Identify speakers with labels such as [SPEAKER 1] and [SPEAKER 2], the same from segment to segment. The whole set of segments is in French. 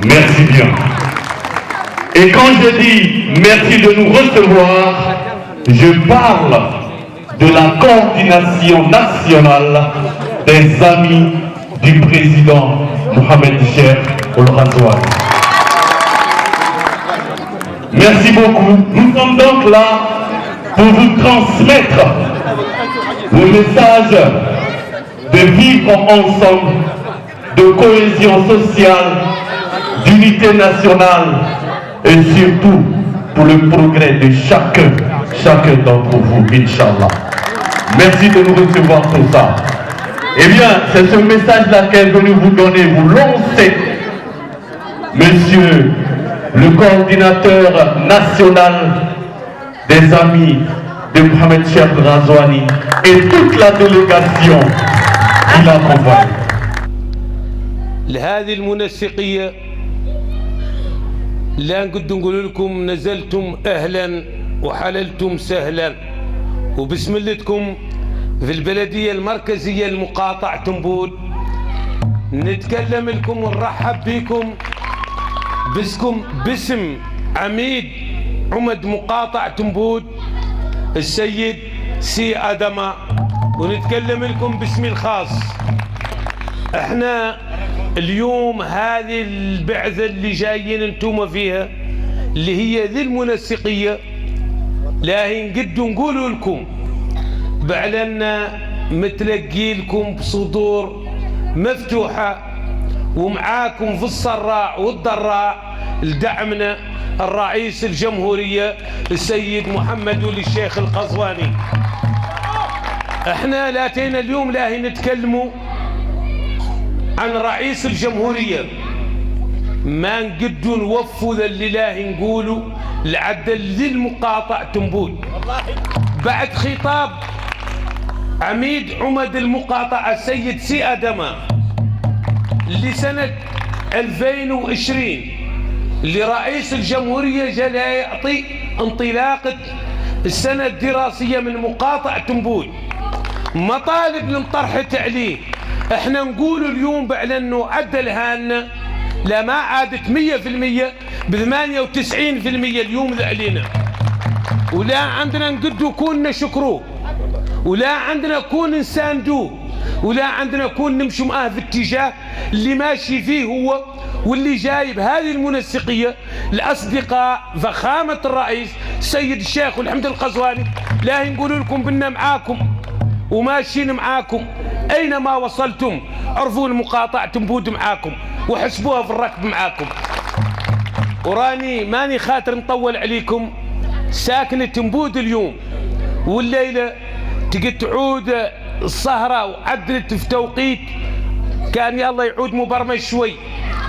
[SPEAKER 1] Merci bien. Et quand je dis merci de nous recevoir, je parle de la coordination nationale des amis du président Mohamed Cheikh Ould Ghazouani. Merci beaucoup. Nous sommes donc là pour vous transmettre le message de vivre ensemble, de cohésion sociale, d'unité nationale et surtout pour le progrès de chacun d'entre vous, Inch'Allah. Merci de nous recevoir pour ça. Eh bien, c'est ce message-là qu'est venu vous donner, vous lancer, monsieur le coordinateur national des amis de Mohamed Cheikh Ould Ghazouani et toute la délégation qui l'accompagne.
[SPEAKER 2] لهذه المنسقية لا نقد نقول لكم نزلتم أهلا وحللتم سهلا وبسم اللهكم في البلدية المركزية المقاطعة تنبول نتكلم لكم ونرحب بكم باسم عميد عمد مقاطعة تنبول السيد سي آدم ونتكلم لكم باسمي الخاص. احنا اليوم هذه البعثة اللي جايين انتم فيها اللي هي ذي المنسقية لاهي نقد نقول لكم بعلنا متلقي لكم بصدور مفتوحة ومعاكم في السراء والضراء لدعمنا الرئيس الجمهورية السيد محمد ولي الشيخ القزواني. احنا لاتينا اليوم لاهي نتكلموا عن رئيس الجمهورية ما نقدوا نوفوا ذا اللي لاهي نقولوا لعدل ذي المقاطع تنبول بعد خطاب عميد عمد المقاطعة السيد سي آدم لسنة 2020 اللي رئيس الجمهورية جاء يعطي انطلاقة السنة الدراسية من مقاطع تنبول مطالب لنطرحت عليه. احنا نقول اليوم بعد انه عدل هالنا لا ما عادت 100% ب 98% اليوم ذا علينا ولا عندنا نقدو كون نشكروه ولا عندنا كون نساندوه ولا عندنا كون نمشي معاه في اتجاه اللي ماشي فيه هو واللي جايب هذه المنسقية الأصدقاء فخامة الرئيس السيد الشيخ والحمد القزواني لا نقول لكم بنا معاكم وماشيين معاكم أينما وصلتم عرفوا المقاطعة تنبود معاكم وحسبوها في الركب معاكم. وراني ماني خاطر نطول عليكم ساكنة تنبود اليوم والليلة تقد تعود السهرة وعدلت في توقيت كان يلا يعود مبرمج شوي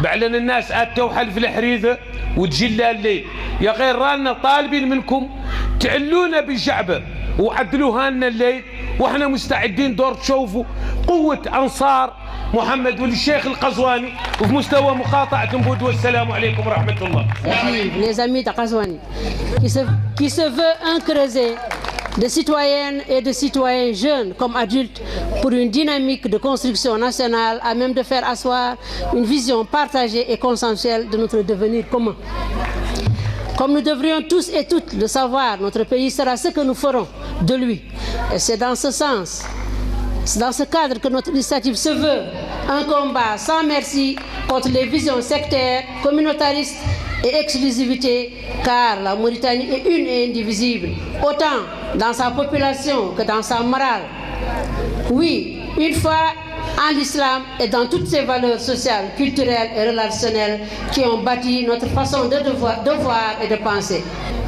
[SPEAKER 2] بعلن الناس توحل في الحريثة وتجلى الليل يا غير رانا طالبين منكم تعلونا بالجعبة وعدلوها لنا الليل واحنا مستعدين دور تشوفوا قوة أنصار محمد ولي الشيخ القزواني وفي مستوى مقاطعة تنبود. والسلام عليكم ورحمة الله.
[SPEAKER 3] Les amis de Ghazouani qui se veut un creuset de citoyennes et de citoyens jeunes comme adultes pour une dynamique de construction nationale à même de faire asseoir une vision partagée et consensuelle de notre devenir commun. Comme nous devrions tous et toutes le savoir, notre pays sera ce que nous ferons de lui. Et c'est dans ce sens, c'est dans ce cadre que notre initiative se veut un combat sans merci contre les visions sectaires, communautaristes et exclusivité, car la Mauritanie est une et indivisible, autant dans sa population que dans sa morale. Oui, une fois en l'islam et dans toutes ses valeurs sociales, culturelles et relationnelles qui ont bâti notre façon de voir et de penser.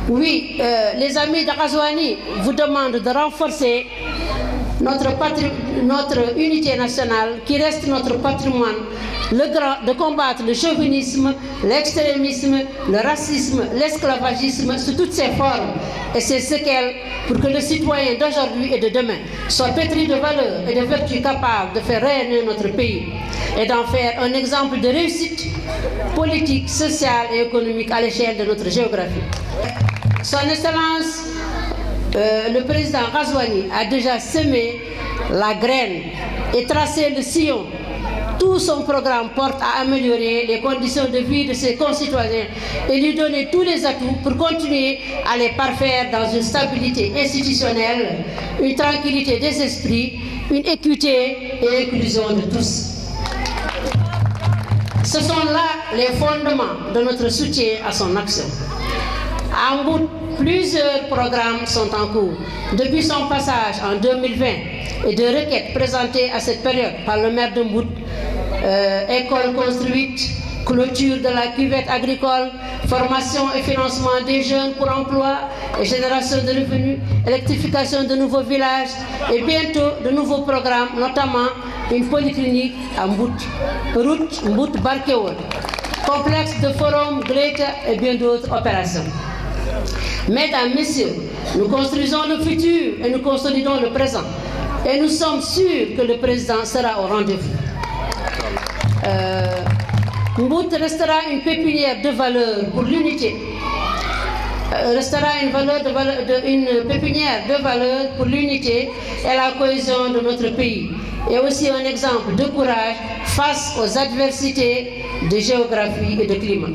[SPEAKER 3] Oui, les amis de Ghazouani vous demandent de renforcer notre unité nationale qui reste notre patrimoine, de combattre le chauvinisme, l'extrémisme, le racisme, l'esclavagisme sous toutes ses formes et ses séquelles pour que le citoyen d'aujourd'hui et de demain soit pétri de valeurs et de vertus capables de faire rayonner notre pays et d'en faire un exemple de réussite politique, sociale et économique à l'échelle de notre géographie. Son Excellence, le président Ghazouani a déjà semé la graine et tracé le sillon Tout son programme porte à améliorer les conditions de vie de ses concitoyens et lui donner tous les atouts pour continuer à les parfaire dans une stabilité institutionnelle, une tranquillité des esprits, une équité et l'inclusion de tous. Ce sont là les fondements de notre soutien à son action. En Mbout, plusieurs programmes sont en cours. Depuis son passage en 2020 et de requêtes présentées à cette période par le maire de Mbout, école construite, clôture de la cuvette agricole, formation et financement des jeunes pour emploi et génération de revenus, électrification de nouveaux villages et bientôt de nouveaux programmes, notamment une polyclinique à Mbout, route Mbout-Barkewol, complexe de forums, Greta et bien d'autres opérations. Mesdames, Messieurs, nous construisons le futur et nous consolidons le présent. Et nous sommes sûrs que le président sera au rendez-vous. Mbout restera une pépinière de valeur pour l'unité. Restera une pépinière de valeur pour l'unité et la cohésion de notre pays. Et aussi un exemple de courage face aux adversités de géographie et de climat.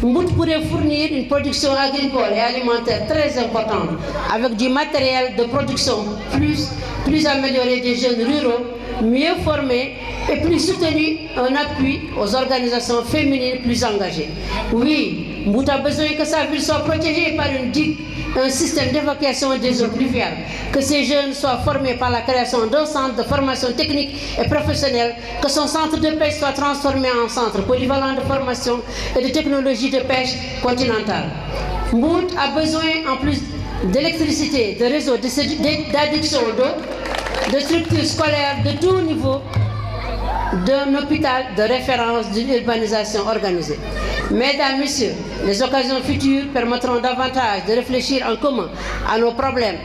[SPEAKER 3] Mbout pourrait fournir une production agricole et alimentaire très importante avec du matériel de production plus amélioré des jeunes ruraux, mieux formés et plus soutenus, un appui aux organisations féminines plus engagées. Oui, Mbout a besoin que sa ville soit protégée par une digue, un système d'évacuation des eaux pluviales, que ces jeunes soient formés par la création d'un centre de formation technique et professionnelle, que son centre de pêche soit transformé en centre polyvalent de formation et de technologie de pêche continentale. Mbout a besoin, en plus d'électricité, de réseaux d'adduction d'eau, de structures scolaires de tout niveau, d'un hôpital de référence d'une urbanisation organisée. Mesdames, Messieurs, les occasions futures permettront davantage de réfléchir en commun à nos problèmes.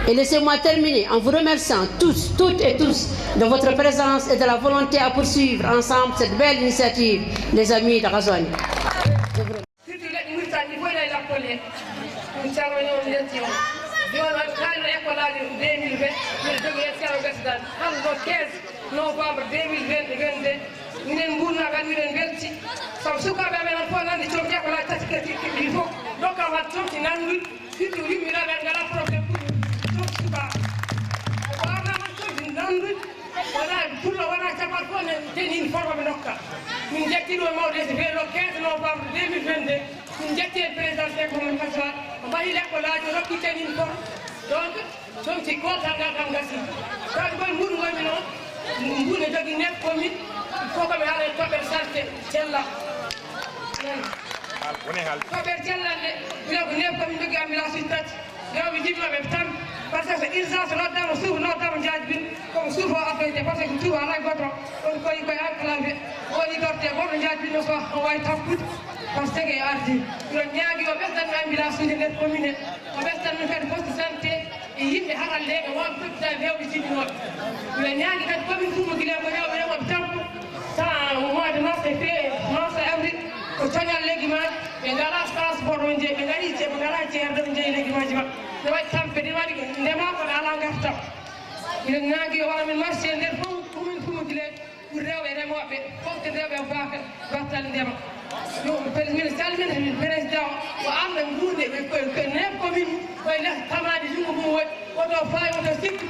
[SPEAKER 3] Et laissez-moi terminer en vous remerciant tous, toutes et tous, de votre présence et de la volonté à poursuivre ensemble cette belle initiative, les amis de Razouani.
[SPEAKER 4] Novembre 2022 minen gurnagal miɗen welti sabu sukaɓe amen an fof nande comti école tati kadi il faut donc on wat comti nandude surtout yimɓinaɓe ngala probléme pour comti sukaɓe ko arnama comti nandude wona pullo wona capat fof ne teni forme ɓe dokka min jettiɗo mawde so weelo 15 novembre 2022 min jetti hen président Seck Mohamed Kassoa o mbahi l'école aji o rokki teni forme donc comti gotal ngal kam gasi kaɓe koye mbuɗu goymi noon Mbout jogi 9 communes il faut que ɓe haala e toɓɓere salte cella toɓɓere cellal ɗe ɓiɗa ko 9 communes jogi ambulance uji tati rewɓe jimmaɓe tan par ce que urgence noddama suufu noddama jaajibin komo suufu o addoyde par ce que suufu ala goto on koyi koye alkalade woni dorte goto jaajibinno so o wawi tappude par ce que ardi ɗon ñaagui o ɓesdanmi ambulance uji nder commune he o ɓesdanmi kadi poste santé e yimɓe haralleɓe wonɓe toppitade rewɓe jibinoɓe yo ñaagui kadi commune Coumba Guilel ko rewɓe remoɓe tampo temps mois de mars mars avril ko coñal leguimaji ɓe ngala transport o jeeyi ɓe gari ɓe ngala ceerde ɓe jeeyi leguimaji maɓɓe ne waɗi tampe ne waɗi ndema kono ala gartam minen ñaagui o waɗa min marché nder fof commune Coumba Guilel pour rewɓe remoɓe fofte rewɓe baka battal ndema min salmina min président o anda guurde ɓe 9 commune koye less tamade jungo mum woɗi oto fayi oto sikki